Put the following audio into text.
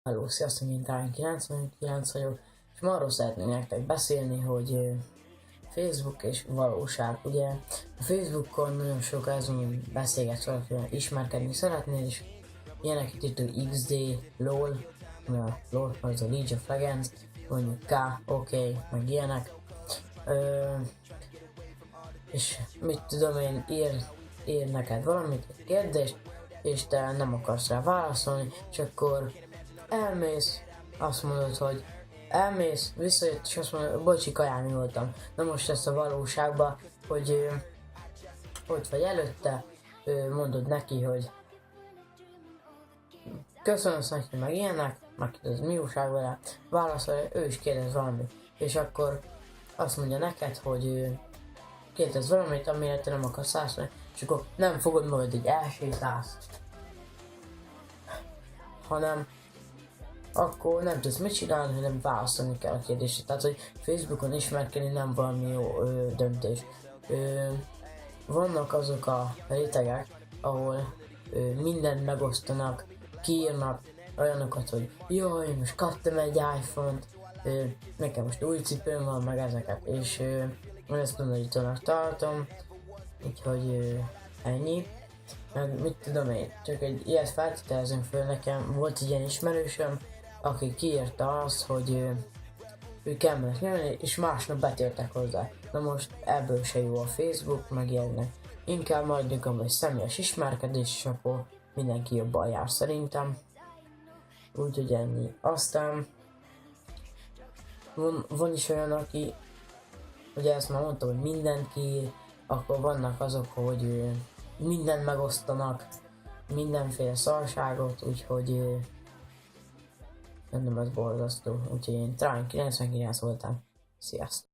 Hello, sziasztok, én Trine 99 vagyok, és ma arról szeretnék nektek beszélni, hogy Facebook és valóság. Ugye a Facebookon nagyon sok azon, hogy beszélgetsz valakivel, ismerkedni szeretnél, és ilyeneket itt, hogy XD, LOL, a LOL az a League of Legends, mondjuk K, OK, meg ilyenek. És mit tudom én, ír neked valamit, egy kérdést, és te nem akarsz rá válaszolni, és akkor elmész, azt mondod, hogy elmész, visszajött, és azt mondod, bocsi, kajálni voltam. Na most ezt a valóságban, hogy ott vagy előtte, mondod neki, hogy köszönöm neki, meg ilyenek, megkérdez, mi újság vele, válaszol, ő is kérdez valamit, és akkor azt mondja neked, hogy kérdez valamit, amire te nem akarsz válaszolni, és akkor nem fogod magad, így elsétálsz, hanem akkor nem tudsz mit csinálni, hanem válaszolni kell a kérdésre. Tehát, hogy Facebookon ismerkedni nem valami jó döntés. Vannak azok a rétegek, ahol mindent megosztanak, kiírnak olyanokat, hogy jaj, most kaptam egy iPhone-t, nekem most új cipőm van, meg ezeket, és ezt undorítónak tartom, úgyhogy ennyi. Meg mit tudom én, csak egy ilyet feltételezünk föl, nekem volt egy ilyen ismerősöm, aki kiírta azt, hogy ő kell mellett nyomni, és másnap betértek hozzá. Na most ebből se jó a Facebook, meg ilyenek. Inkább maradjunk a személyes ismerkedés, és akkor mindenki jobban jár szerintem. Úgyhogy ennyi. Aztán van is olyan, aki, ugye ezt már mondtam, hogy mindent kiír, akkor vannak azok, hogy mindent megosztanak, mindenféle szarságot, úgyhogy nem ez borzasztó. Úgyhogy én Trine 99 voltam. Sziasztok!